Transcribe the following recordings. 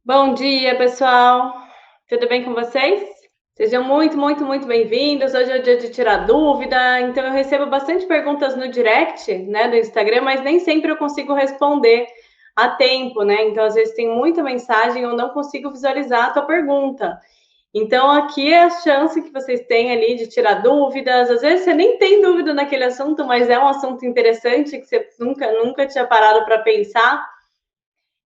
Bom dia, pessoal. Tudo bem com vocês? Sejam muito bem-vindos. Hoje é o dia de tirar dúvida, então eu recebo bastante perguntas no direct, né, do Instagram, mas nem sempre eu consigo responder a tempo, né? Então, às vezes tem muita mensagem, eu não consigo visualizar a tua pergunta. Então, aqui é a chance que vocês têm ali de tirar dúvidas. Às vezes você nem tem dúvida naquele assunto, mas é um assunto interessante que você nunca tinha parado para pensar.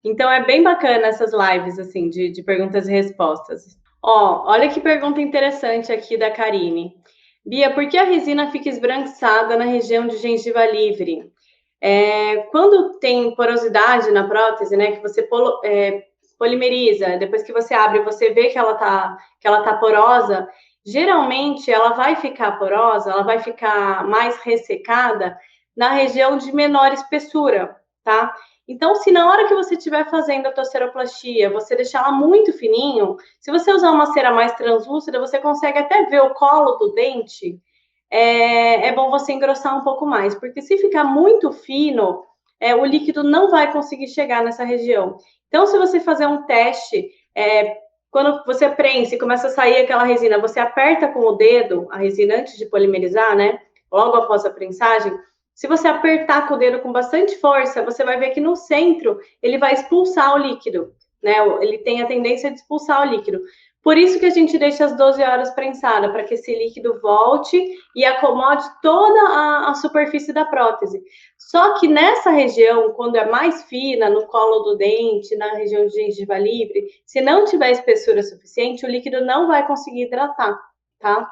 Então é bem bacana essas lives assim de perguntas e respostas. Ó, olha que pergunta interessante aqui da Karine. Bia, por que a resina fica esbranquiçada na região de gengiva livre? Quando tem porosidade na prótese, né, que você polimeriza, depois que você abre, você vê que ela tá porosa, geralmente ela vai ficar porosa, ela vai ficar mais ressecada na região de menor espessura, tá? Então, se na hora que você estiver fazendo a tosseroplastia, você deixar ela muito fininho, se você usar uma cera mais translúcida, você consegue até ver o colo do dente. É bom você engrossar um pouco mais, porque se ficar muito fino, o líquido não vai conseguir chegar nessa região. Então, se você fazer um teste, quando você prensa e começa a sair aquela resina, você aperta com o dedo a resina antes de polimerizar, né? Logo após a prensagem, se você apertar com o dedo com bastante força, você vai ver que no centro ele vai expulsar o líquido, né? Ele tem a tendência de expulsar o líquido. Por isso que a gente deixa as 12 horas prensada, para que esse líquido volte e acomode toda a superfície da prótese. Só que nessa região, quando é mais fina, no colo do dente, na região de gengiva livre, se não tiver espessura suficiente, o líquido não vai conseguir hidratar, tá?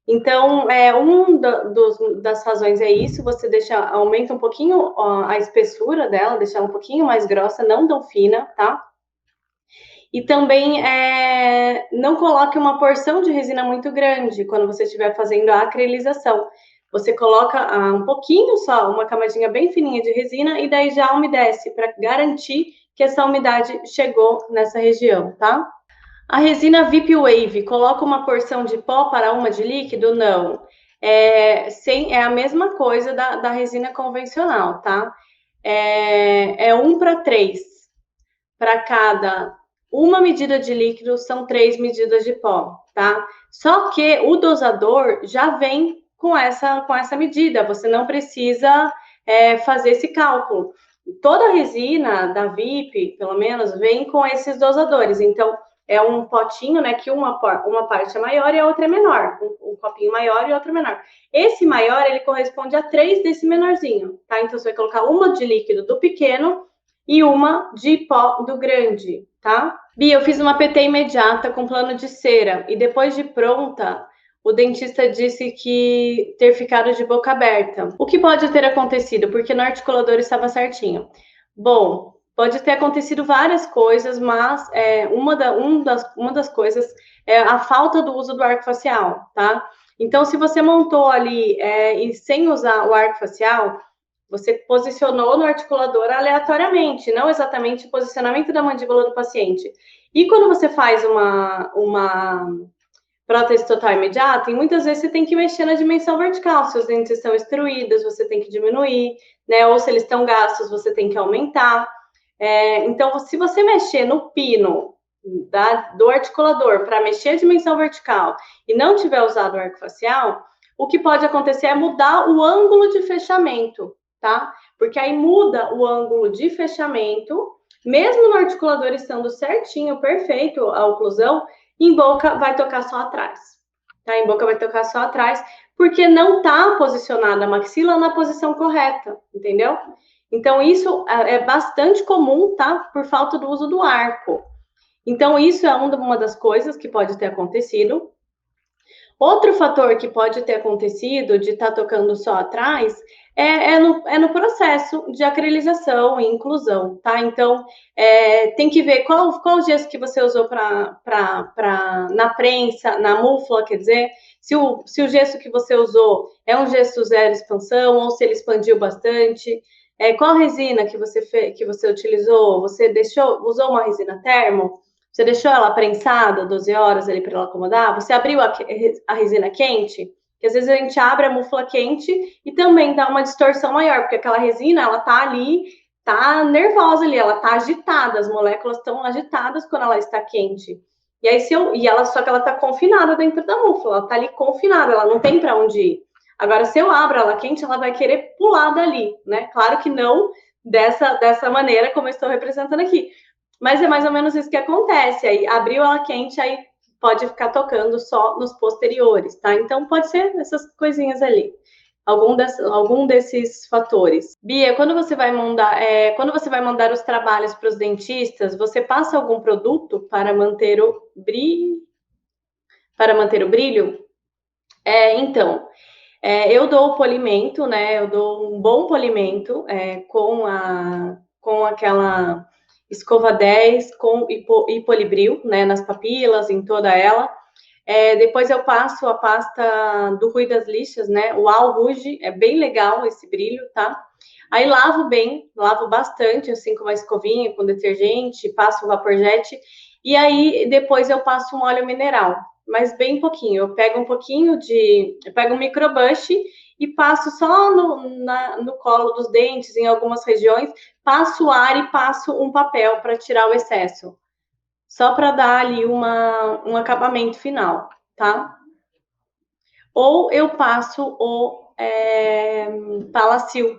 Então, das razões é isso, você aumenta um pouquinho a espessura dela, deixa ela um pouquinho mais grossa, não tão fina, tá? E também não coloque uma porção de resina muito grande quando você estiver fazendo a acrilização. Você coloca um pouquinho só, uma camadinha bem fininha de resina e daí já umedece para garantir que essa umidade chegou nessa região, tá? A resina VIP Wave, coloca uma porção de pó para uma de líquido? Não. É a mesma coisa da resina convencional, tá? É 1 para 3. Para cada uma medida de líquido, são 3 medidas de pó, tá? Só que o dosador já vem com essa medida, você não precisa fazer esse cálculo. Toda resina da VIP, pelo menos, vem com esses dosadores. Então, é um potinho, né, que uma parte é maior e a outra é menor. Um copinho maior e outro menor. Esse maior, ele corresponde a 3 desse menorzinho, tá? Então, você vai colocar uma de líquido do pequeno e uma de pó do grande, tá? Bia, eu fiz uma PT imediata com plano de cera e depois de pronta, o dentista disse que ter ficado de boca aberta. O que pode ter acontecido? Porque no articulador estava certinho. Bom, pode ter acontecido várias coisas, mas uma das coisas é a falta do uso do arco facial, tá? Então, se você montou ali e sem usar o arco facial, você posicionou no articulador aleatoriamente, não exatamente o posicionamento da mandíbula do paciente. E quando você faz uma prótese total imediata, e muitas vezes você tem que mexer na dimensão vertical. Se os dentes estão extruídos, você tem que diminuir, né? Ou se eles estão gastos, você tem que aumentar. Então, se você mexer no pino do articulador para mexer a dimensão vertical e não tiver usado o arco facial, o que pode acontecer é mudar o ângulo de fechamento, tá? Porque aí muda o ângulo de fechamento, mesmo no articulador estando certinho, perfeito a oclusão, em boca vai tocar só atrás, tá? Em boca vai tocar só atrás, porque não está posicionada a maxila na posição correta, entendeu? Então, isso é bastante comum, tá? Por falta do uso do arco. Então, isso é uma das coisas que pode ter acontecido. Outro fator que pode ter acontecido de estar tocando só atrás no processo de acrilização e inclusão, tá? Então, tem que ver qual o gesso que você usou na prensa, na mufla, quer dizer, se o gesso que você usou é um gesso zero expansão ou se ele expandiu bastante. Qual resina que você utilizou? Você usou uma resina termo? Você deixou ela prensada 12 horas ali para ela acomodar? Você abriu a resina quente? Porque às vezes a gente abre a mufla quente e também dá uma distorção maior, porque aquela resina, ela tá ali tá nervosa ali, ela tá agitada, as moléculas estão agitadas quando ela está quente. E aí só que ela tá confinada dentro da mufa, ela tá ali confinada, ela não tem para onde ir. Agora, se eu abro ela quente, ela vai querer pular dali, né? Claro que não dessa maneira como eu estou representando aqui. Mas é mais ou menos isso que acontece. Aí abriu ela quente, aí pode ficar tocando só nos posteriores, tá? Então pode ser essas coisinhas ali. Algum desses fatores. Bia, quando você vai mandar os trabalhos para os dentistas, você passa algum produto para manter o brilho? Para manter o brilho? Então, eu dou polimento, né? Eu dou um bom polimento com aquela escova 10 com hipolibril, né? Nas papilas, em toda ela. Depois eu passo a pasta do Rui das Lixas, né? O Al Rouge, é bem legal esse brilho, tá? Aí lavo bastante, assim, com uma escovinha, com detergente, passo o Vaporjet. E aí depois eu passo um óleo mineral, mas bem pouquinho. Eu pego um microbush e passo só no colo dos dentes, em algumas regiões, passo ar e passo um papel para tirar o excesso. Só para dar ali um acabamento final, tá? Ou eu passo o Palacil.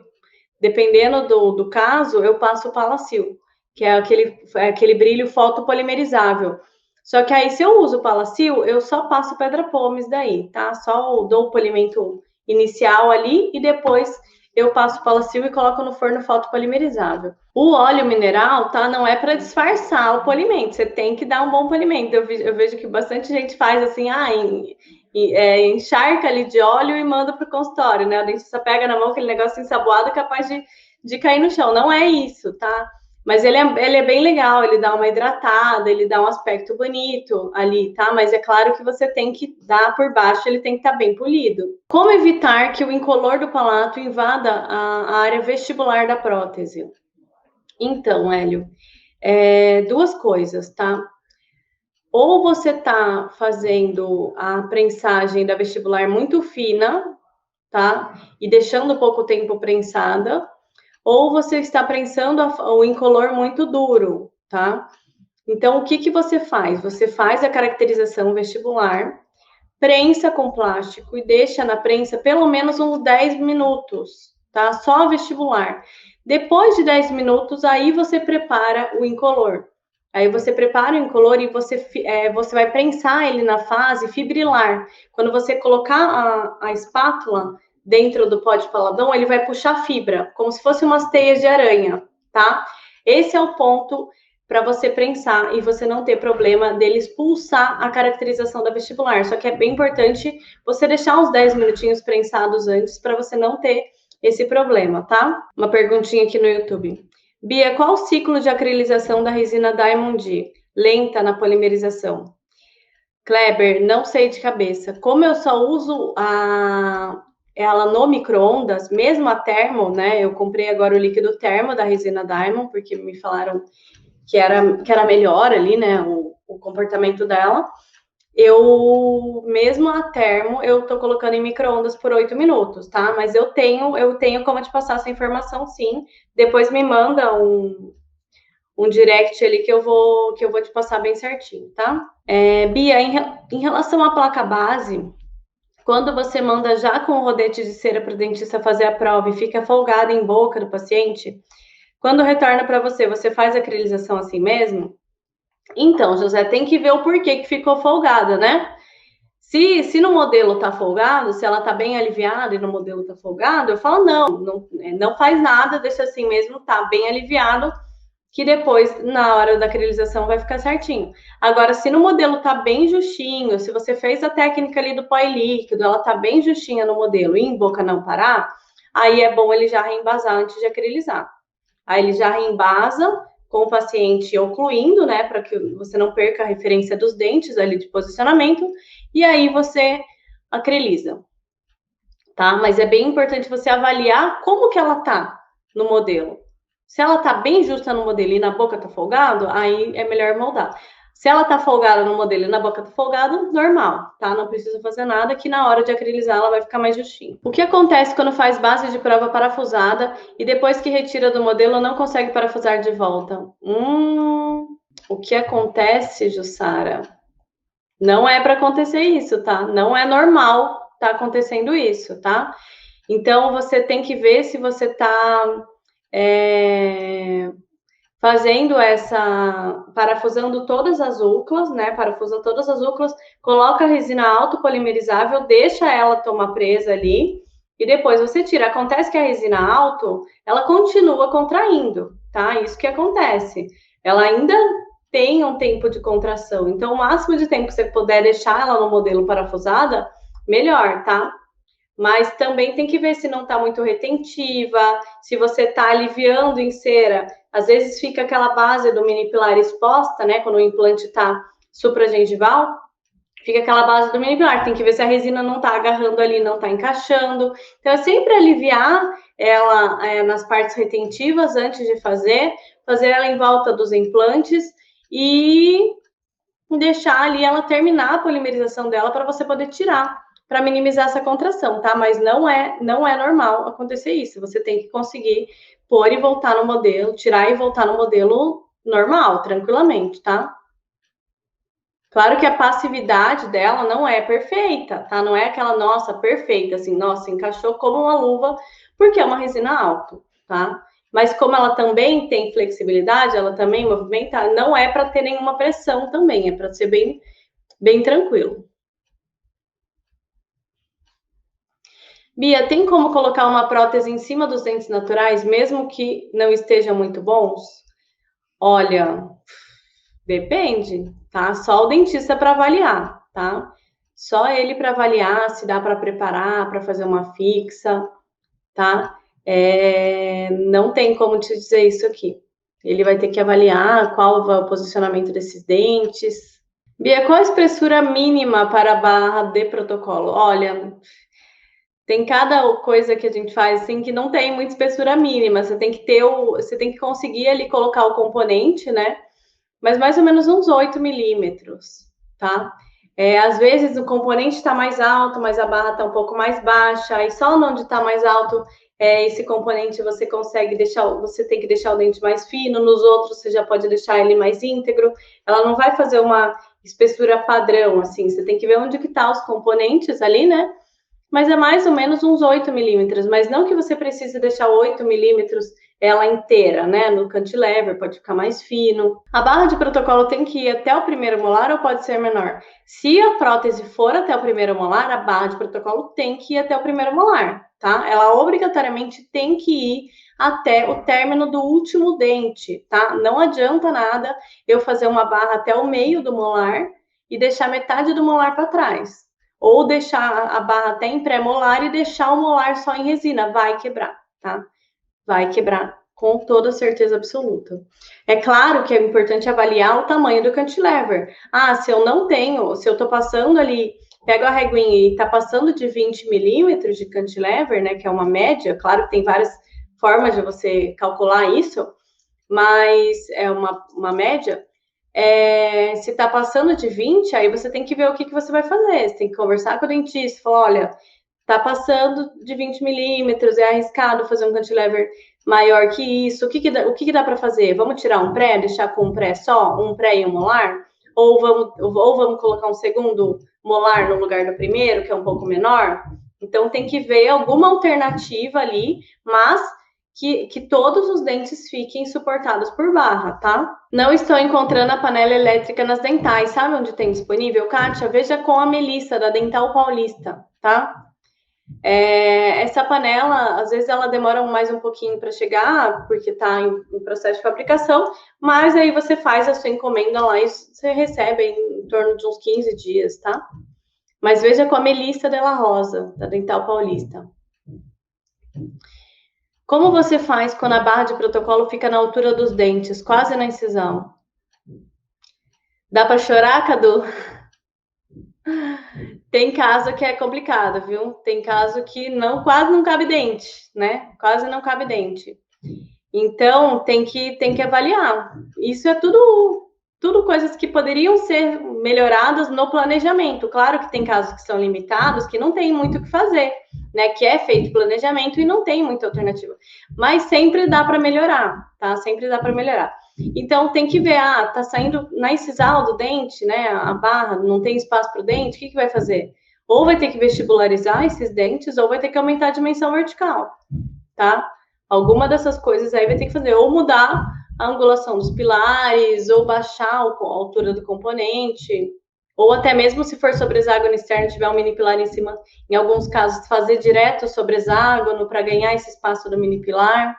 Dependendo do caso, eu passo o Palacil, que é aquele brilho fotopolimerizável. Só que aí, se eu uso o Palacil, eu só passo pedra pomes daí, tá? Só dou o polimento inicial ali e depois eu passo o Palacil e coloco no forno fotopolimerizável. O óleo mineral, tá? Não é para disfarçar o polimento, você tem que dar um bom polimento. Eu vejo que bastante gente faz assim, encharca ali de óleo e manda para o consultório, né? O dentista pega na mão aquele negócio ensaboado capaz de cair no chão. Não é isso, tá? Mas ele é bem legal, ele dá uma hidratada, ele dá um aspecto bonito ali, tá? Mas é claro que você tem que dar por baixo, ele tem que estar bem polido. Como evitar que o incolor do palato invada a área vestibular da prótese? Então, Hélio, duas coisas, tá? Ou você tá fazendo a prensagem da vestibular muito fina, tá? E deixando pouco tempo prensada, ou você está prensando o incolor muito duro, tá? Então, o que você faz? Você faz a caracterização vestibular, prensa com plástico e deixa na prensa pelo menos uns 10 minutos, tá? Só vestibular. Depois de 10 minutos, aí você prepara o incolor. Aí você prepara o incolor e você vai prensar ele na fase fibrilar. Quando você colocar a espátula dentro do pó de paladão, ele vai puxar fibra, como se fosse umas teias de aranha, tá? Esse é o ponto para você prensar e você não ter problema dele expulsar a caracterização da vestibular. Só que é bem importante você deixar uns 10 minutinhos prensados antes para você não ter esse problema, tá? Uma perguntinha aqui no YouTube. Bia, qual o ciclo de acrilização da resina Diamond lenta na polimerização? Kleber, não sei de cabeça. Como eu só uso ela no micro-ondas, mesmo a termo, né? Eu comprei agora o líquido termo da resina Diamond, porque me falaram que era melhor ali, né? O comportamento dela. Mesmo a termo, eu tô colocando em micro-ondas por 8 minutos, tá? Mas eu tenho como te passar essa informação, sim. Depois me manda um direct ali que eu vou te passar bem certinho, tá? Bia, em relação à placa base, quando você manda já com o rodete de cera para o dentista fazer a prova e fica folgada em boca do paciente, quando retorna para você, você faz a acrilização assim mesmo? Então, José, tem que ver o porquê que ficou folgada, né? Se no modelo tá folgado, se ela tá bem aliviada e no modelo tá folgado, eu falo, não faz nada, deixa assim mesmo, tá bem aliviado, que depois, na hora da acrilização, vai ficar certinho. Agora, se no modelo tá bem justinho, se você fez a técnica ali do pó líquido, ela tá bem justinha no modelo e em boca não parar, aí é bom ele já reembasar antes de acrilizar. Aí ele já reembasa com o paciente ocluindo, né, para que você não perca a referência dos dentes ali de posicionamento, e aí você acriliza, tá? Mas é bem importante você avaliar como que ela tá no modelo. Se ela tá bem justa no modelo e na boca tá folgado, aí é melhor moldar. Se ela tá folgada no modelo e na boca tá folgada, normal, tá? Não precisa fazer nada, que na hora de acrilizar ela vai ficar mais justinho. O que acontece quando faz base de prova parafusada e depois que retira do modelo não consegue parafusar de volta? O que acontece, Jussara? Não é para acontecer isso, tá? Não é normal tá acontecendo isso, tá? Então, você tem que ver se você tá fazendo parafusando todas as úclas, né? Parafusa todas as úclas, coloca a resina autopolimerizável, deixa ela tomar presa ali, e depois você tira. Acontece que a resina auto, ela continua contraindo, tá? Isso que acontece. Ela ainda tem um tempo de contração. Então, o máximo de tempo que você puder deixar ela no modelo parafusada, melhor, tá? Mas também tem que ver se não está muito retentiva, se você está aliviando em cera. Às vezes fica aquela base do mini pilar exposta, né? Quando o implante está supragengival, fica aquela base do mini pilar. Tem que ver se a resina não está agarrando ali, não está encaixando. Então, é sempre aliviar ela nas partes retentivas antes de fazer ela em volta dos implantes e deixar ali ela terminar a polimerização dela para você poder tirar, para minimizar essa contração, tá? Mas não é normal acontecer isso. Você tem que conseguir pôr e voltar no modelo, tirar e voltar no modelo normal, tranquilamente, tá? Claro que a passividade dela não é perfeita, tá? Não é aquela, nossa, perfeita, assim, nossa, encaixou como uma luva, porque é uma resina alto, tá? Mas como ela também tem flexibilidade, ela também movimenta, não é para ter nenhuma pressão também, é para ser bem tranquilo. Bia, tem como colocar uma prótese em cima dos dentes naturais, mesmo que não estejam muito bons? Olha, depende, tá? Só o dentista para avaliar, tá? Só ele para avaliar se dá para preparar, para fazer uma fixa, tá? Não tem como te dizer isso aqui. Ele vai ter que avaliar qual é o posicionamento desses dentes. Bia, qual a espessura mínima para a barra de protocolo? Olha, tem cada coisa que a gente faz assim que não tem muita espessura mínima. Você tem que você tem que conseguir ali colocar o componente, né? Mas mais ou menos uns 8 milímetros, tá? Às vezes o componente está mais alto, mas a barra está um pouco mais baixa, e só onde está mais alto esse componente você consegue deixar, você tem que deixar o dente mais fino, nos outros você já pode deixar ele mais íntegro. Ela não vai fazer uma espessura padrão, assim, você tem que ver onde que tá os componentes ali, né? Mas é mais ou menos uns 8 milímetros, mas não que você precise deixar 8 milímetros ela inteira, né? No cantilever, pode ficar mais fino. A barra de protocolo tem que ir até o primeiro molar ou pode ser menor? Se a prótese for até o primeiro molar, a barra de protocolo tem que ir até o primeiro molar, tá? Ela obrigatoriamente tem que ir até o término do último dente, tá? Não adianta nada eu fazer uma barra até o meio do molar e deixar metade do molar para trás. Ou deixar a barra até em pré-molar e deixar o molar só em resina. Vai quebrar, tá? Vai quebrar com toda certeza absoluta. É claro que é importante avaliar o tamanho do cantilever. Ah, se eu não tenho, se eu tô passando ali, pego a reguinha e tá passando de 20 milímetros de cantilever, né, que é uma média, claro que tem várias formas de você calcular isso, mas é uma média. Se está passando de 20, aí você tem que ver o que você vai fazer. Você tem que conversar com o dentista, falar, olha, está passando de 20 milímetros, é arriscado fazer um cantilever maior que isso. O que dá para fazer? Vamos tirar um pré, deixar com um pré só, um pré e um molar? Ou vamos colocar um segundo molar no lugar do primeiro, que é um pouco menor? Então tem que ver alguma alternativa ali, mas que todos os dentes fiquem suportados por barra, tá? Não estou encontrando a panela elétrica nas dentais. Sabe onde tem disponível, Kátia? Veja com a Melissa, da Dental Paulista, tá? Essa panela, às vezes ela demora mais um pouquinho para chegar, porque está em processo de fabricação, mas aí você faz a sua encomenda lá e você recebe em torno de uns 15 dias, tá? Mas veja com a Melissa Della Rosa, da Dental Paulista. Como você faz quando a barra de protocolo fica na altura dos dentes, quase na incisão? Dá para chorar, Cadu? Tem caso que é complicado, viu? Tem caso que quase não cabe dente, né? Quase não cabe dente. Então, tem que avaliar. Isso é tudo tudo coisas que poderiam ser melhoradas no planejamento. Claro que tem casos que são limitados, que não tem muito o que fazer, né? Que é feito planejamento e não tem muita alternativa. Mas sempre dá para melhorar, tá? Sempre dá para melhorar. Então tem que ver, tá saindo na incisal do dente, né? A barra, não tem espaço para o dente, o que vai fazer? Ou vai ter que vestibularizar esses dentes, ou vai ter que aumentar a dimensão vertical, tá? Alguma dessas coisas aí vai ter que fazer, ou mudar a angulação dos pilares, ou baixar a altura do componente, ou até mesmo se for sobre hexágono externo, tiver um mini pilar em cima, em alguns casos, fazer direto sobre hexágono para ganhar esse espaço do mini pilar.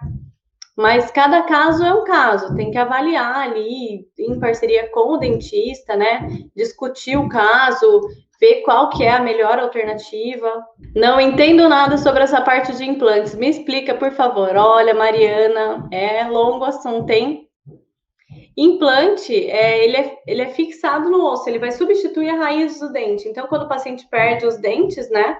Mas cada caso é um caso, tem que avaliar ali, em parceria com o dentista, né? Discutir o caso, ver qual que é a melhor alternativa. Não entendo nada sobre essa parte de implantes. Me explica, por favor. Olha, Mariana, é longo assunto, hein? Implante, ele é fixado no osso, ele vai substituir a raiz do dente. Então, quando o paciente perde os dentes, né,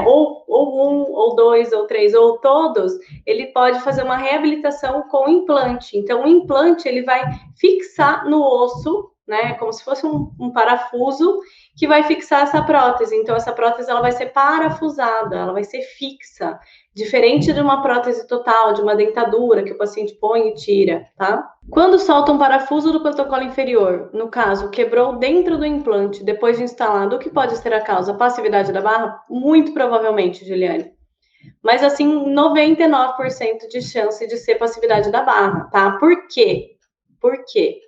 ou um, ou dois, ou três, ou todos, ele pode fazer uma reabilitação com implante. Então, o implante, ele vai fixar no osso, né, como se fosse um parafuso, que vai fixar essa prótese. Então, essa prótese, ela vai ser parafusada, ela vai ser fixa, diferente de uma prótese total, de uma dentadura que o paciente põe e tira, tá? Quando solta um parafuso do protocolo inferior, no caso, quebrou dentro do implante depois de instalado, o que pode ser a causa? Passividade da barra? Muito provavelmente, Juliane. Mas, assim, 99% de chance de ser passividade da barra, tá? Por quê? Por quê?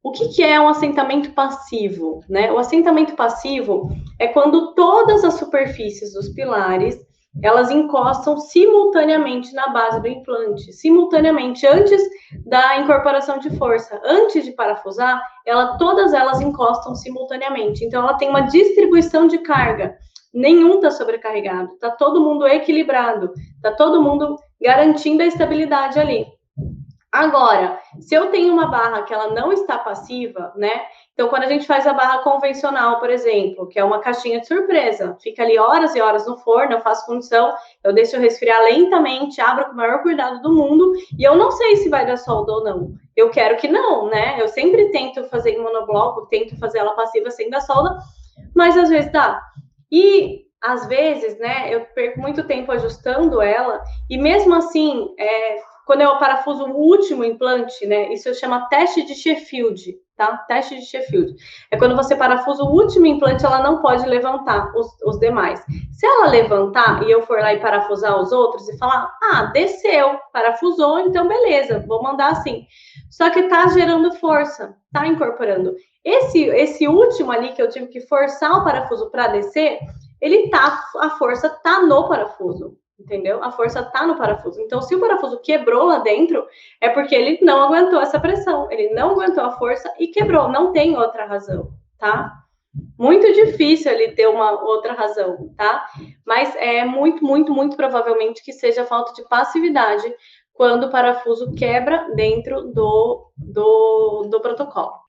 O que é um assentamento passivo, né? O assentamento passivo é quando todas as superfícies dos pilares elas encostam simultaneamente na base do implante, simultaneamente, antes da incorporação de força. Antes de parafusar, todas elas encostam simultaneamente. Então, ela tem uma distribuição de carga. Nenhum está sobrecarregado, está todo mundo equilibrado, está todo mundo garantindo a estabilidade ali. Agora, se eu tenho uma barra que ela não está passiva, né? Então, quando a gente faz a barra convencional, por exemplo, que é uma caixinha de surpresa, fica ali horas e horas no forno, eu faço função, eu deixo resfriar lentamente, abro com o maior cuidado do mundo, e eu não sei se vai dar solda ou não. Eu quero que não, né? Eu sempre tento fazer em monobloco, tento fazer ela passiva sem dar solda, mas às vezes dá. E às vezes, né, eu perco muito tempo ajustando ela, e mesmo assim, quando eu parafuso o último implante, né? Isso chama teste de Sheffield, tá? Teste de Sheffield. É quando você parafusa o último implante, ela não pode levantar os demais. Se ela levantar e eu for lá e parafusar os outros e falar, desceu, parafusou, então beleza, vou mandar assim. Só que tá gerando força, tá incorporando. Esse último ali que eu tive que forçar o parafuso para descer, a força tá no parafuso. Entendeu? A força tá no parafuso. Então, se o parafuso quebrou lá dentro, é porque ele não aguentou essa pressão, ele não aguentou a força e quebrou. Não tem outra razão, tá? Muito difícil ele ter uma outra razão, tá? Mas é muito, muito, muito provavelmente que seja falta de passividade quando o parafuso quebra dentro do protocolo.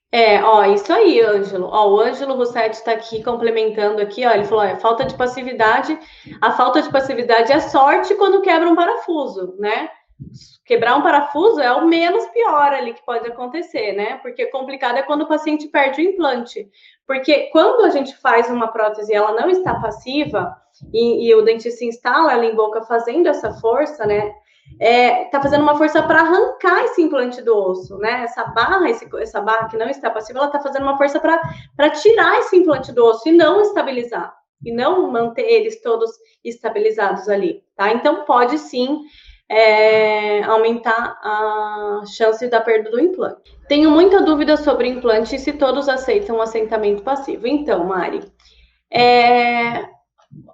Isso aí, Ângelo. O Ângelo Rossetti está aqui complementando aqui, ele falou, falta de passividade. A falta de passividade é sorte quando quebra um parafuso, né? Quebrar um parafuso é o menos pior ali que pode acontecer, né? Porque complicado é quando o paciente perde o implante. Porque quando a gente faz uma prótese e ela não está passiva, e o dentista instala ela em boca fazendo essa força, né? Tá fazendo uma força para arrancar esse implante do osso, né? Essa barra que não está passiva, ela tá fazendo uma força para tirar esse implante do osso e não estabilizar, e não manter eles todos estabilizados ali, tá? Então, pode sim aumentar a chance da perda do implante. Tenho muita dúvida sobre implante e se todos aceitam o assentamento passivo. Então, Mari,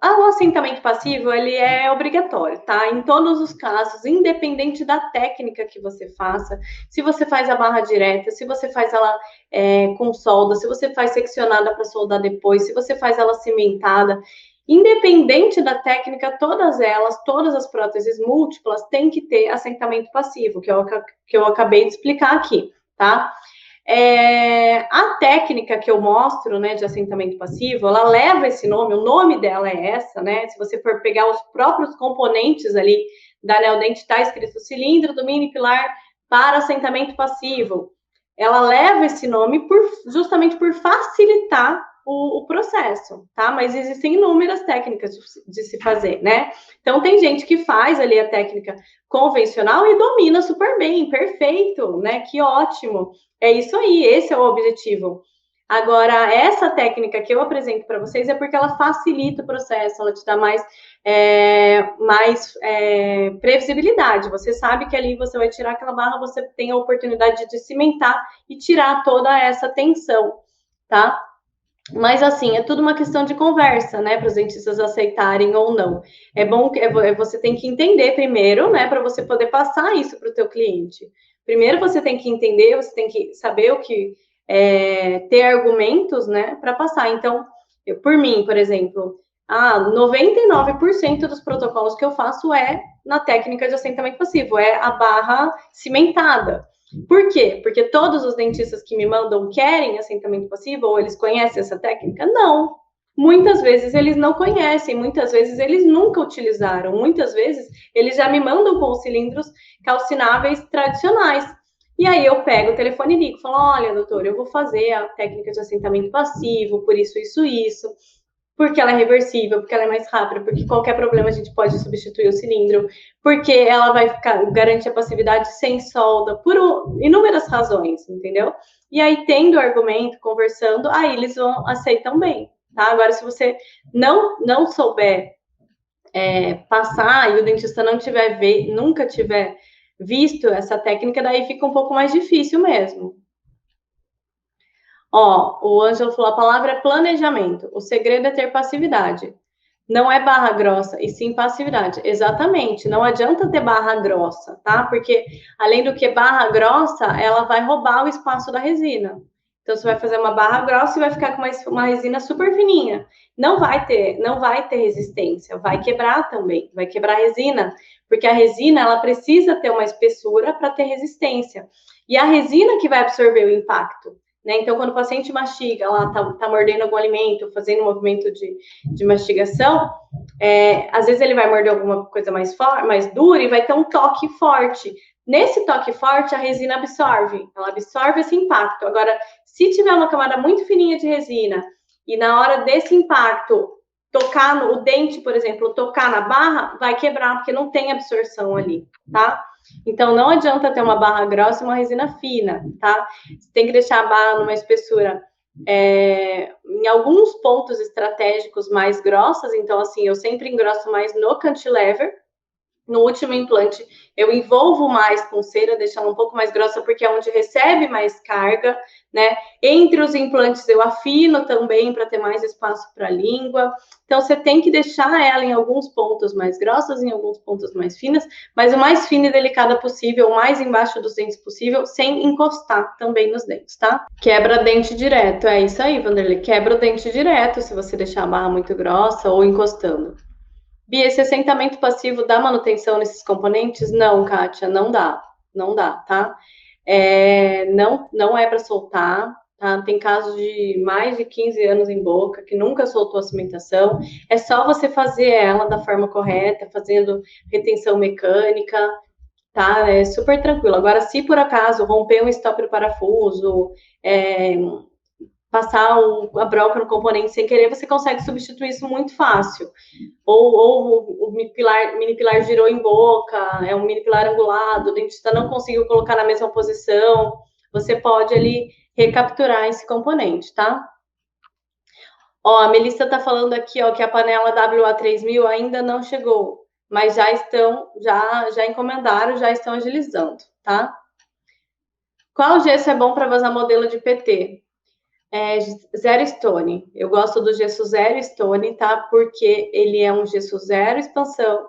o assentamento passivo, ele é obrigatório, tá? Em todos os casos, independente da técnica que você faça, se você faz a barra direta, se você faz ela com solda, se você faz seccionada para soldar depois, se você faz ela cimentada, independente da técnica, todas as próteses múltiplas têm que ter assentamento passivo, que eu acabei de explicar aqui, tá? A técnica que eu mostro, né, de assentamento passivo, ela leva esse nome, o nome dela é essa, né? Se você for pegar os próprios componentes ali da Neodent, está escrito cilindro do mini pilar para assentamento passivo. ela leva esse nome justamente por facilitar o processo, tá? Mas existem inúmeras técnicas de se fazer, né? Então, tem gente que faz ali a técnica convencional e domina super bem, perfeito, né? Que ótimo. É isso aí, esse é o objetivo. Agora, essa técnica que eu apresento para vocês é porque ela facilita o processo, ela te dá mais previsibilidade. Você sabe que ali você vai tirar aquela barra, você tem a oportunidade de cimentar e tirar toda essa tensão, tá? Mas, assim, é tudo uma questão de conversa, né, para os dentistas aceitarem ou não. É bom que você tem que entender primeiro, né, para você poder passar isso para o teu cliente. Primeiro você tem que entender, você tem que saber o que ter argumentos, né, para passar. Então, por mim, por exemplo, 99% dos protocolos que eu faço é na técnica de assentamento passivo, é a barra cimentada. Por quê? Porque todos os dentistas que me mandam querem assentamento passivo ou eles conhecem essa técnica? Não. Muitas vezes eles não conhecem, muitas vezes eles nunca utilizaram, muitas vezes eles já me mandam com os cilindros calcináveis tradicionais. E aí eu pego o telefone e ligo, falo, olha, doutor, eu vou fazer a técnica de assentamento passivo, por isso, porque ela é reversível, porque ela é mais rápida, porque qualquer problema a gente pode substituir o cilindro, porque ela vai garantir a passividade sem solda, por inúmeras razões, entendeu? E aí, tendo argumento, conversando, aí eles aceitam bem, tá? Agora, se você não souber passar e o dentista nunca tiver visto essa técnica, daí fica um pouco mais difícil mesmo. Ó, o Ângelo falou, a palavra é planejamento. O segredo é ter passividade. Não é barra grossa, e sim passividade. Exatamente. Não adianta ter barra grossa, tá? Porque, além do que barra grossa, ela vai roubar o espaço da resina. Então, você vai fazer uma barra grossa e vai ficar com uma resina super fininha. Não vai ter resistência. Vai quebrar também. Vai quebrar a resina. Porque a resina, ela precisa ter uma espessura para ter resistência. E a resina que vai absorver o impacto. Né? Então, quando o paciente mastiga, lá tá mordendo algum alimento, fazendo um movimento de mastigação, às vezes ele vai morder alguma coisa mais dura e vai ter um toque forte. Nesse toque forte, a resina absorve, ela absorve esse impacto. Agora, se tiver uma camada muito fininha de resina e na hora desse impacto tocar no dente, por exemplo, tocar na barra, vai quebrar, porque não tem absorção ali, tá? Então, não adianta ter uma barra grossa e uma resina fina, tá? Você tem que deixar a barra numa espessura em alguns pontos estratégicos mais grossas. Então, assim, eu sempre engrosso mais no cantilever. No último implante, eu envolvo mais com cera, deixar ela um pouco mais grossa, porque é onde recebe mais carga, né? Entre os implantes, eu afino também para ter mais espaço para a língua. Então, você tem que deixar ela em alguns pontos mais grossas, em alguns pontos mais finas, mas o mais fina e delicada possível, o mais embaixo dos dentes possível, sem encostar também nos dentes, tá? Quebra dente direto, é isso aí, Vanderlei. Quebra o dente direto se você deixar a barra muito grossa ou encostando. Bia, esse assentamento passivo dá manutenção nesses componentes? Não, Kátia, não dá. Não dá, tá? Não é para soltar, tá? Tem casos de mais de 15 anos em boca que nunca soltou a cimentação. É só você fazer ela da forma correta, fazendo retenção mecânica, tá? É super tranquilo. Agora, se por acaso romper um stop do parafuso, passar a broca no componente sem querer, você consegue substituir isso muito fácil. Ou o mini pilar girou em boca, é um mini pilar angulado, o dentista não conseguiu colocar na mesma posição, você pode ali recapturar esse componente, tá? Ó, a Melissa tá falando aqui, ó, que a panela WA3000 ainda não chegou, mas já encomendaram, já estão agilizando, tá? Qual gesso é bom para vazar modelo de PT? Zero Stone. Eu gosto do gesso Zero Stone, tá? Porque ele é um gesso zero expansão.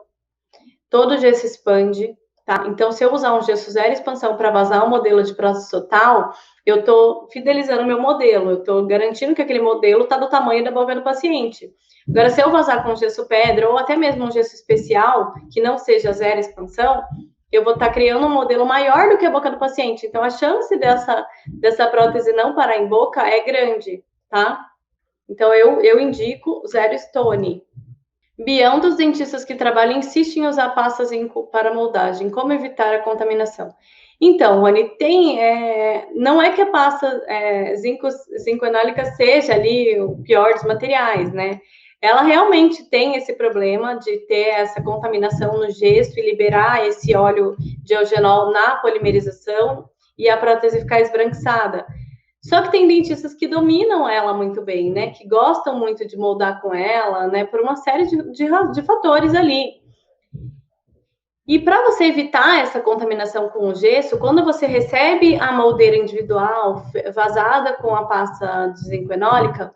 Todo gesso expande, tá? Então, se eu usar um gesso zero expansão para vazar um modelo de processo total, eu tô fidelizando o meu modelo. Eu tô garantindo que aquele modelo tá do tamanho da boca do paciente. Agora, se eu vazar com gesso pedra ou até mesmo um gesso especial, que não seja zero expansão, eu vou estar criando um modelo maior do que a boca do paciente. Então, a chance dessa prótese não parar em boca é grande, tá? Então, eu indico Zero Stone. Bia, um dos dentistas que trabalha insiste em usar pastas para moldagem. Como evitar a contaminação? Então, Rony, não é que a pasta zinco-enólica seja ali o pior dos materiais, né? Ela realmente tem esse problema de ter essa contaminação no gesso e liberar esse óleo de eugenol na polimerização e a prótese ficar esbranquiçada. Só que tem dentistas que dominam ela muito bem, né? Que gostam muito de moldar com ela, né? Por uma série de fatores ali. E para você evitar essa contaminação com o gesso, quando você recebe a moldeira individual vazada com a pasta de zinco enólica,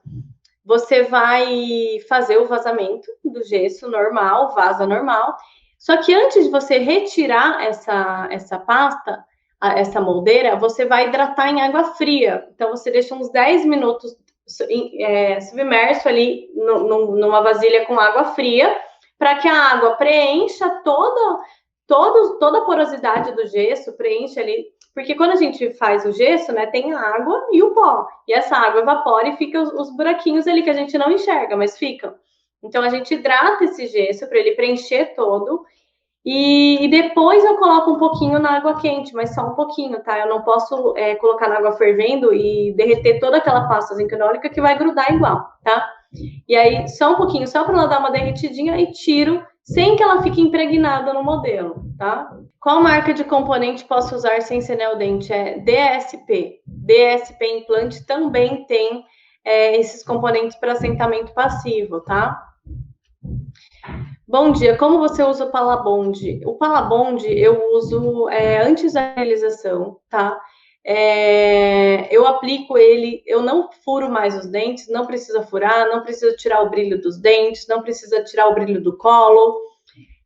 você vai fazer o vazamento do gesso normal, vaza normal. Só que antes de você retirar essa pasta, essa moldeira, você vai hidratar em água fria. Então, você deixa uns 10 minutos submerso ali numa vasilha com água fria, para que a água preencha toda a porosidade do gesso, preenche ali. Porque quando a gente faz o gesso, né, tem a água e o pó. E essa água evapora e fica os buraquinhos ali que a gente não enxerga, mas ficam. Então, a gente hidrata esse gesso para ele preencher todo. E depois eu coloco um pouquinho na água quente, mas só um pouquinho, tá? Eu não posso colocar na água fervendo e derreter toda aquela pasta zinco-enólica que vai grudar igual, tá? E aí, só um pouquinho, só para ela dar uma derretidinha e tiro, sem que ela fique impregnada no modelo, tá? Qual marca de componente posso usar sem ser neodente? É DSP. DSP implante também tem esses componentes para assentamento passivo, tá? Bom dia, como você usa o Palabond? O Palabond eu uso antes da realização, tá? Eu aplico ele, eu não furo mais os dentes, não precisa furar, não precisa tirar o brilho dos dentes, não precisa tirar o brilho do colo.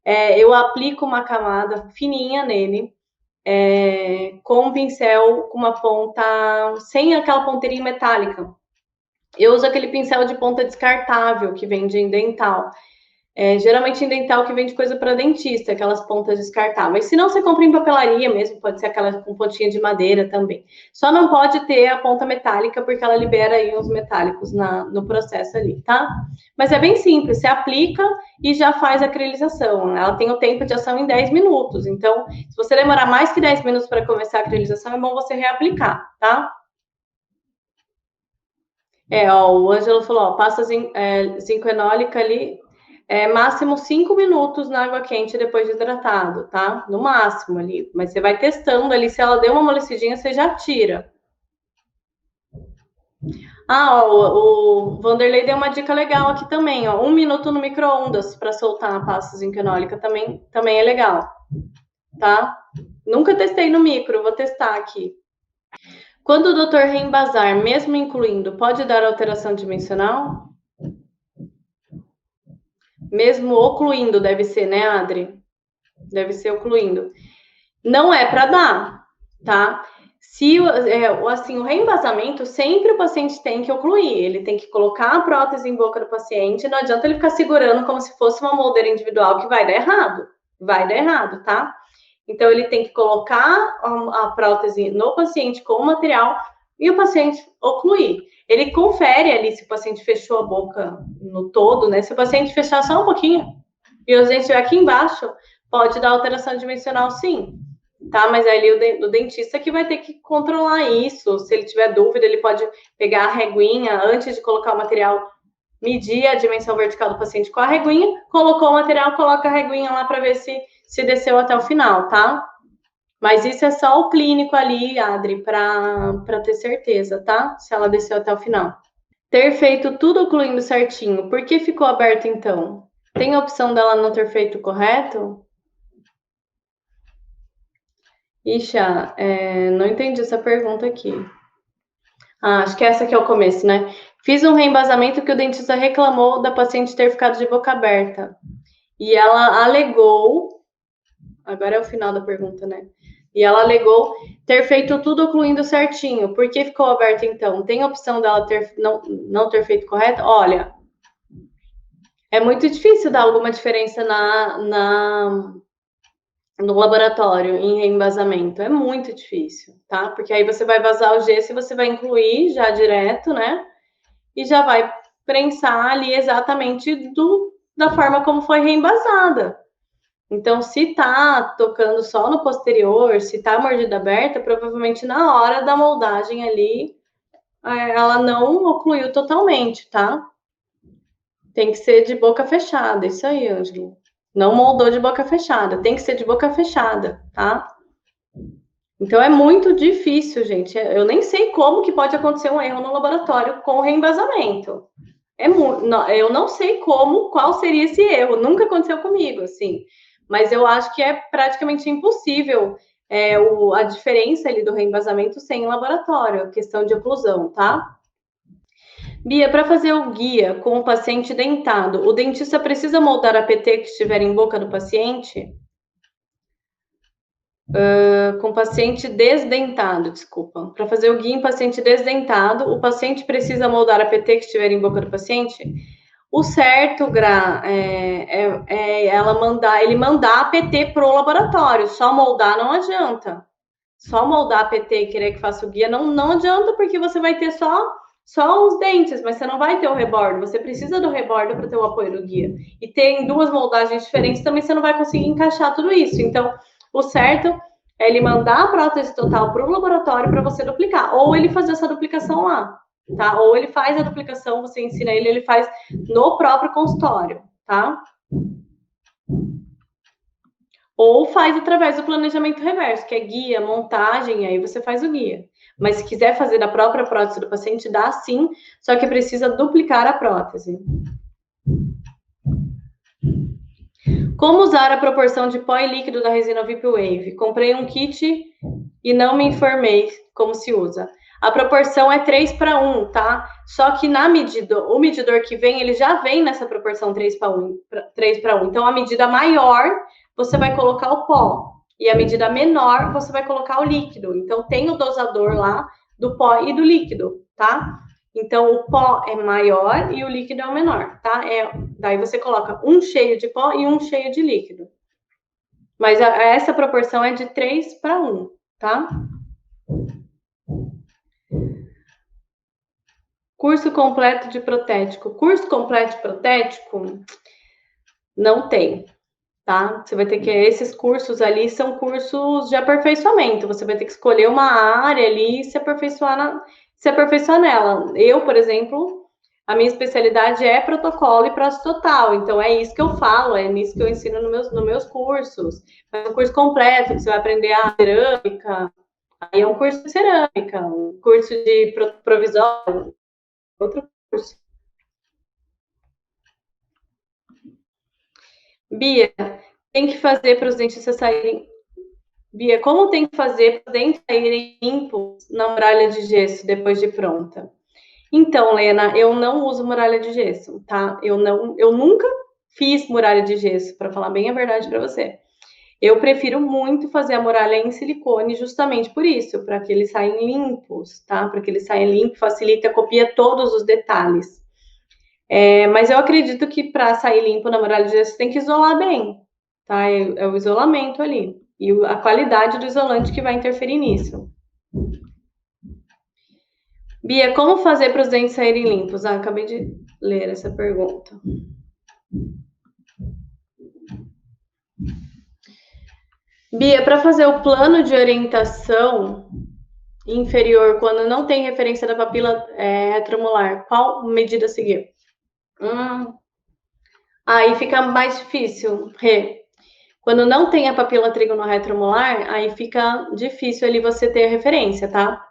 Eu aplico uma camada fininha nele, com um pincel com uma ponta, sem aquela ponteirinha metálica. Eu uso aquele pincel de ponta descartável que vende em dental. Geralmente em dental que vende coisa para dentista, aquelas pontas descartáveis. Se não, você compra em papelaria mesmo, pode ser aquela com pontinha de madeira também. Só não pode ter a ponta metálica, porque ela libera aí uns metálicos no processo ali, tá? Mas é bem simples, você aplica e já faz a acrilização. Ela tem o tempo de ação em 10 minutos. Então, se você demorar mais que 10 minutos para começar a acrilização, é bom você reaplicar, tá? O Ângelo falou, passa zinco-enólica ali, máximo 5 minutos na água quente depois de hidratado, tá? No máximo ali. Mas você vai testando ali, se ela deu uma amolecidinha, você já tira. O Vanderlei deu uma dica legal aqui também, ó. 1 minuto no micro-ondas para soltar a pasta zinco-enólica também é legal, tá? Nunca testei no micro, vou testar aqui. Quando o doutor reembasar, mesmo incluindo, pode dar alteração dimensional? Mesmo ocluindo, deve ser, né, Adri? Deve ser ocluindo. Não é para dar, tá? O reembasamento, sempre o paciente tem que ocluir. Ele tem que colocar a prótese em boca do paciente. Não adianta ele ficar segurando como se fosse uma moldeira individual, que vai dar errado. Vai dar errado, tá? Então, ele tem que colocar a prótese no paciente com o material e o paciente ocluir. Ele confere ali se o paciente fechou a boca no todo, né? Se o paciente fechar só um pouquinho e o dente estiver aqui embaixo, pode dar alteração dimensional, sim. Tá? Mas é ali o dentista que vai ter que controlar isso. Se ele tiver dúvida, ele pode pegar a reguinha antes de colocar o material, medir a dimensão vertical do paciente com a reguinha, colocou o material, coloca a reguinha lá para ver se desceu até o final, tá? Mas isso é só o clínico ali, Adri, para ter certeza, tá? Se ela desceu até o final. Ter feito tudo ocluindo certinho, por que ficou aberto então? Tem a opção dela não ter feito correto? Ixa, não entendi essa pergunta aqui. Acho que essa aqui é o começo, né? Fiz um reembasamento que o dentista reclamou da paciente ter ficado de boca aberta. E ela alegou... Agora é o final da pergunta, né? E ela alegou ter feito tudo ocluindo certinho. Por que ficou aberto, então? Tem a opção dela não ter feito correto? Olha, é muito difícil dar alguma diferença no laboratório em reembasamento. É muito difícil, tá? Porque aí você vai vazar o gesso e você vai incluir já direto, né? E já vai prensar ali exatamente da forma como foi reembasada. Então, se tá tocando só no posterior, se tá mordida aberta, provavelmente na hora da moldagem ali, ela não ocluiu totalmente, tá? Tem que ser de boca fechada, isso aí, Ângelo. Não moldou de boca fechada, tem que ser de boca fechada, tá? Então é muito difícil, gente. Eu nem sei como que pode acontecer um erro no laboratório com reembasamento. Eu não sei qual seria esse erro. Nunca aconteceu comigo, assim. Mas eu acho que é praticamente impossível a diferença ali do reembasamento sem laboratório, questão de oclusão, tá? Bia, para fazer o guia com o paciente dentado, o dentista precisa moldar a PT que estiver em boca do paciente? Com paciente desdentado, desculpa. Para fazer o guia em paciente desdentado, o paciente precisa moldar a PT que estiver em boca do paciente? O certo, Gra, ele mandar a PT para o laboratório. Só moldar não adianta. Só moldar a PT e querer que faça o guia não adianta, porque você vai ter só os dentes, mas você não vai ter o rebordo. Você precisa do rebordo para ter o apoio do guia. E tem duas moldagens diferentes também, você não vai conseguir encaixar tudo isso. Então, o certo é ele mandar a prótese total para o laboratório para você duplicar. Ou ele fazer essa duplicação lá, tá? Ou ele faz a duplicação, você ensina ele faz no próprio consultório, tá? Ou faz através do planejamento reverso, que é guia, montagem, aí você faz o guia. Mas se quiser fazer da própria prótese do paciente, dá sim, só que precisa duplicar a prótese. Como usar a proporção de pó e líquido da resina VIP Wave? Comprei um kit e não me informei como se usa. A proporção é 3:1, tá? Só que o medidor que vem, ele já vem nessa proporção 3:1. Então, a medida maior, você vai colocar o pó. E a medida menor, você vai colocar o líquido. Então, tem o dosador lá do pó e do líquido, tá? Então, o pó é maior e o líquido é o menor, tá? Daí você coloca um cheio de pó e um cheio de líquido. Mas essa proporção é de 3:1, tá? Curso completo de protético. Curso completo de protético não tem, tá? Você vai ter que. Esses cursos ali são cursos de aperfeiçoamento. Você vai ter que escolher uma área ali e se aperfeiçoar nela. Eu, por exemplo, a minha especialidade é protocolo e prótese total. Então, é isso que eu falo, é nisso que eu ensino nos meus cursos. É um curso completo, que você vai aprender a cerâmica. Aí é um curso de cerâmica, um curso de provisório, outro curso. Bia, tem que fazer para os dentistas saírem. Bia, como tem que fazer para os dentes saírem limpos na muralha de gesso depois de pronta? Então, Lena, eu não uso muralha de gesso, tá? Eu nunca fiz muralha de gesso, para falar bem a verdade para você. Eu prefiro muito fazer a muralha em silicone, justamente por isso, para que eles saiam limpos, tá? Para que eles saiam limpos, facilita, copia todos os detalhes. Mas eu acredito que para sair limpo na muralha de gesso tem que isolar bem, tá? É o isolamento ali. E a qualidade do isolante que vai interferir nisso. Bia, como fazer para os dentes saírem limpos? Acabei de ler essa pergunta. Bia, para fazer o plano de orientação inferior, quando não tem referência da papila retromolar, qual medida seguir? Aí fica mais difícil, Rê. Quando não tem a papila trigonoretromolar, aí fica difícil ali você ter referência, tá?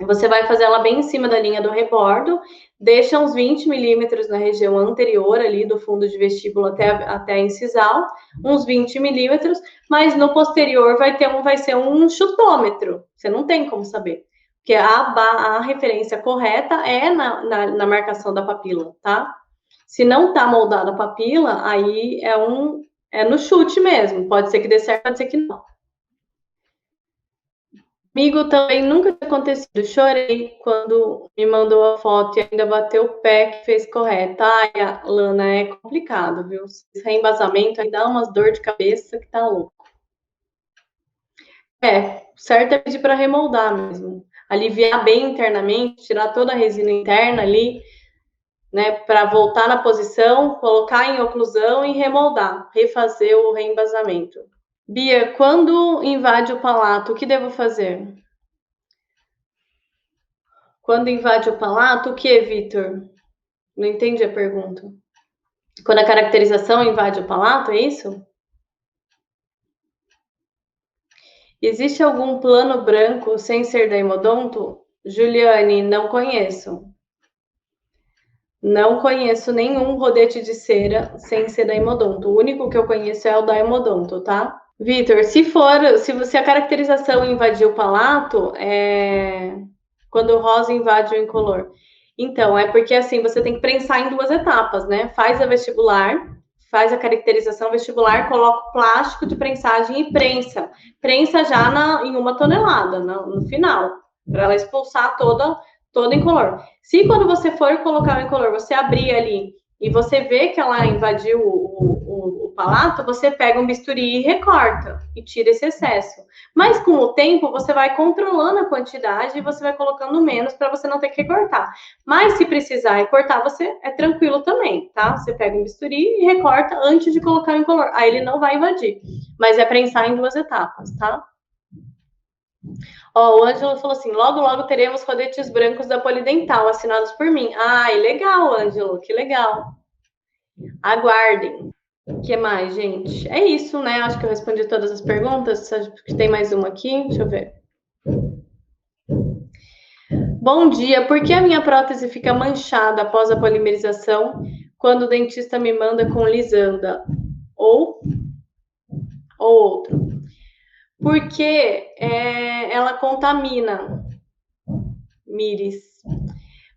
Você vai fazer ela bem em cima da linha do rebordo, deixa uns 20 milímetros na região anterior ali do fundo de vestíbulo até a incisal, uns 20 milímetros, mas no posterior vai ser um chutômetro, você não tem como saber. Porque a referência correta é na marcação da papila, tá? Se não tá moldada a papila, aí é no chute mesmo. Pode ser que dê certo, pode ser que não. Comigo também nunca tinha acontecido. Chorei quando me mandou a foto e ainda bateu o pé que fez correto. Ai, Lana, é complicado, viu? Esse reembasamento aí dá umas dor de cabeça que tá louco. Certo é pedir para remoldar mesmo. Aliviar bem internamente, tirar toda a resina interna ali. né, para voltar na posição, colocar em oclusão e remoldar, refazer o reembasamento. Bia, quando invade o palato, o que devo fazer? Quando invade o palato, o que, Vitor? Não entendi a pergunta. Quando a caracterização invade o palato, é isso? Existe algum plano branco sem ser da Hemodonto? Juliane, não conheço. Não conheço nenhum rodete de cera sem ser da Hemodonto. O único que eu conheço é o da Hemodonto, tá? Vitor, se a caracterização invadir o palato, quando o rosa invade o incolor. Então, é porque assim, você tem que prensar em 2 etapas, né? Faz a vestibular, faz a caracterização vestibular, coloca o plástico de prensagem e prensa. Prensa já em 1 tonelada, no final, para ela expulsar todo incolor. Se quando você for colocar o incolor, você abrir ali e você vê que ela invadiu o palato, você pega um bisturi e recorta e tira esse excesso. Mas com o tempo, você vai controlando a quantidade e você vai colocando menos para você não ter que recortar. Mas se precisar recortar, você é tranquilo também, tá? Você pega um bisturi e recorta antes de colocar o incolor. Aí ele não vai invadir, mas é prensar em 2 etapas, tá? Ó, o Ângelo falou assim: logo, logo teremos rodetes brancos da Polidental assinados por mim. Ai, legal, Ângelo, que legal. Aguardem. O que mais, gente? É isso, né? Acho que eu respondi todas as perguntas. Tem mais uma aqui, deixa eu ver. Bom dia, por que a minha prótese fica manchada após a polimerização quando o dentista me manda com lisanda? Ou outro? Porque ela contamina, Miris.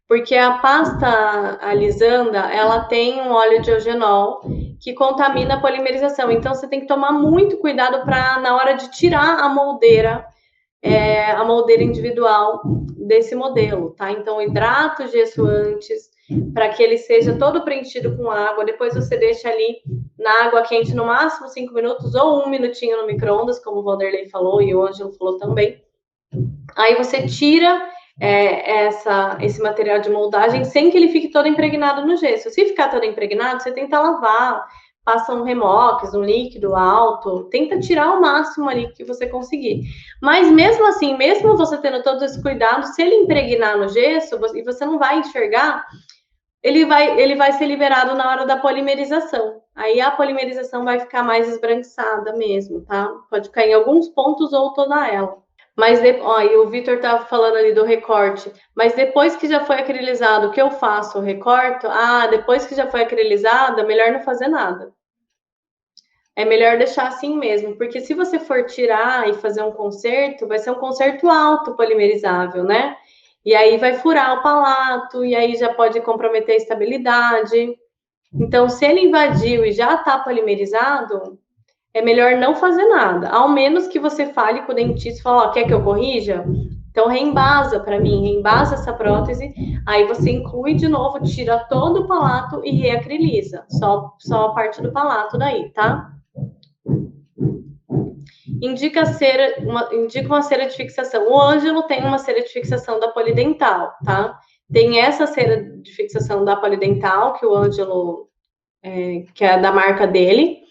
Porque a pasta alisanda, ela tem um óleo de eugenol que contamina a polimerização. Então, você tem que tomar muito cuidado na hora de tirar a moldeira individual desse modelo, tá? Então, hidrata o gesso antes, para que ele seja todo preenchido com água. Depois você deixa ali na água quente no máximo 5 minutos ou 1 minutinho no micro-ondas, como o Vanderlei falou e o Ângelo falou também. Aí você tira esse material de moldagem sem que ele fique todo impregnado no gesso. Se ficar todo impregnado, você tenta lavar, passa um remox, um líquido alto, tenta tirar o máximo ali que você conseguir. Mas mesmo assim, mesmo você tendo todo esse cuidado, se ele impregnar no gesso e você não vai enxergar, ele vai ser liberado na hora da polimerização. Aí a polimerização vai ficar mais esbranquiçada mesmo, tá? Pode cair em alguns pontos ou toda ela. Mas, e o Vitor estava falando ali do recorte. Mas depois que já foi acrilizado, o que eu faço? Eu recorto? Depois que já foi acrilizado, é melhor não fazer nada. É melhor deixar assim mesmo, porque se você for tirar e fazer um conserto, vai ser um conserto alto polimerizável, né? E aí vai furar o palato, e aí já pode comprometer a estabilidade. Então, se ele invadiu e já está polimerizado, é melhor não fazer nada, ao menos que você fale com o dentista e fale, quer que eu corrija? Então, reembasa para mim, reembasa essa prótese, aí você inclui de novo, tira todo o palato e reacriliza, só a parte do palato daí, tá? Indica uma cera de fixação. O Ângelo tem uma cera de fixação da Polidental, tá? Tem essa cera de fixação da Polidental, que o Ângelo, que é da marca dele,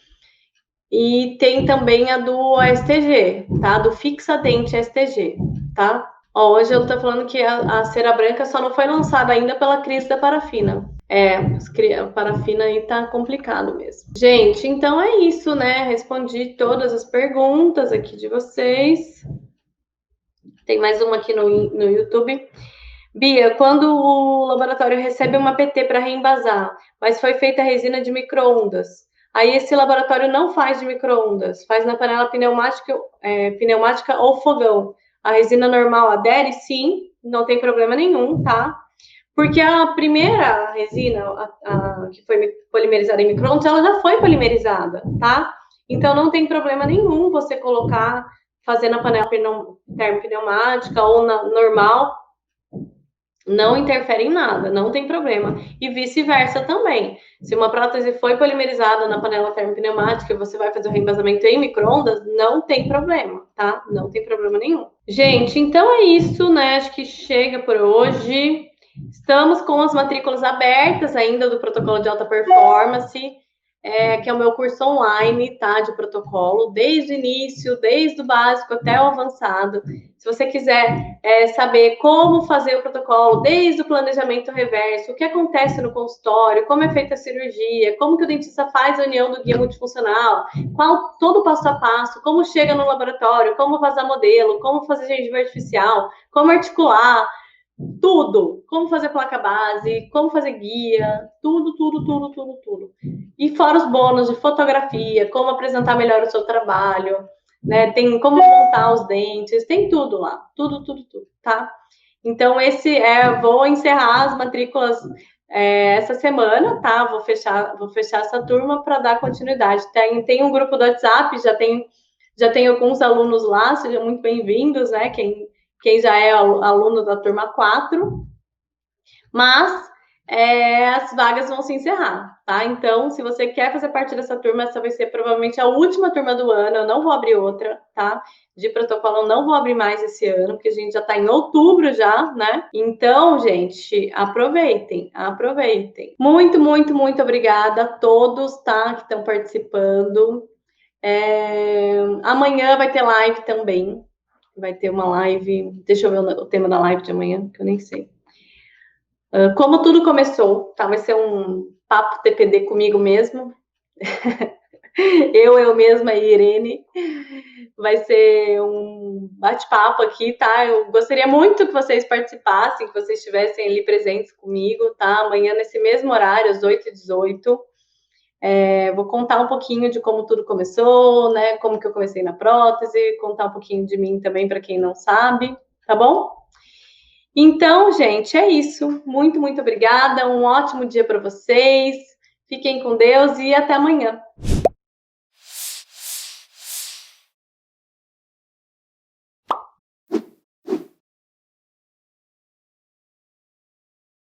e tem também a do STG, tá? Do Fixadente STG, tá? Ó, hoje eu tô falando que a cera branca só não foi lançada ainda pela crise da parafina. A parafina aí tá complicado mesmo. Gente, então é isso, né? Respondi todas as perguntas aqui de vocês. Tem mais uma aqui no YouTube. Bia, quando o laboratório recebe uma PT para reembasar, mas foi feita a resina de micro-ondas, aí esse laboratório não faz de micro-ondas, faz na panela pneumática ou fogão. A resina normal adere? Sim, não tem problema nenhum, tá? Porque a primeira resina, que foi polimerizada em micro-ondas, ela já foi polimerizada, tá? Então não tem problema nenhum você fazer na panela termopneumática ou na normal, não interfere em nada, não tem problema. E vice-versa também. Se uma prótese foi polimerizada na panela termopneumática e você vai fazer o reembasamento em micro-ondas, não tem problema, tá? Não tem problema nenhum. Gente, então é isso, né? Acho que chega por hoje. Estamos com as matrículas abertas ainda do protocolo de alta performance, que é o meu curso online, tá, de protocolo, desde o início, desde o básico até o avançado. Se você quiser saber como fazer o protocolo, desde o planejamento reverso, o que acontece no consultório, como é feita a cirurgia, como que o dentista faz a união do guia multifuncional, qual todo o passo a passo, como chega no laboratório, como vazar modelo, como fazer gengiva artificial, como articular, tudo, como fazer placa base, como fazer guia, tudo, tudo, tudo, tudo, tudo. E fora os bônus de fotografia, como apresentar melhor o seu trabalho, né? Tem como montar os dentes, tem tudo lá, tudo, tudo, tudo, tá? Então, vou encerrar as matrículas essa semana, tá? Vou fechar essa turma para dar continuidade. Tem um grupo do WhatsApp, já tem alguns alunos lá, sejam muito bem-vindos, né? Quem já é aluno da turma 4, mas as vagas vão se encerrar, tá? Então, se você quer fazer parte dessa turma, essa vai ser provavelmente a última turma do ano, eu não vou abrir outra, tá? De protocolo, eu não vou abrir mais esse ano, porque a gente já está em outubro já, né? Então, gente, aproveitem, aproveitem. Muito, muito, muito obrigada a todos, tá? Que estão participando. Amanhã vai ter live também. Vai ter uma live. Deixa eu ver o tema da live de amanhã, que eu nem sei. Como tudo começou, tá? Vai ser um papo TPD comigo mesmo. eu mesma e Irene. Vai ser um bate-papo aqui, tá? Eu gostaria muito que vocês participassem, que vocês estivessem ali presentes comigo, tá? Amanhã, nesse mesmo horário, às 8h18. Vou contar um pouquinho de como tudo começou, né? Como que eu comecei na prótese, contar um pouquinho de mim também para quem não sabe, tá bom? Então, gente, é isso. Muito, muito obrigada. Um ótimo dia para vocês. Fiquem com Deus e até amanhã.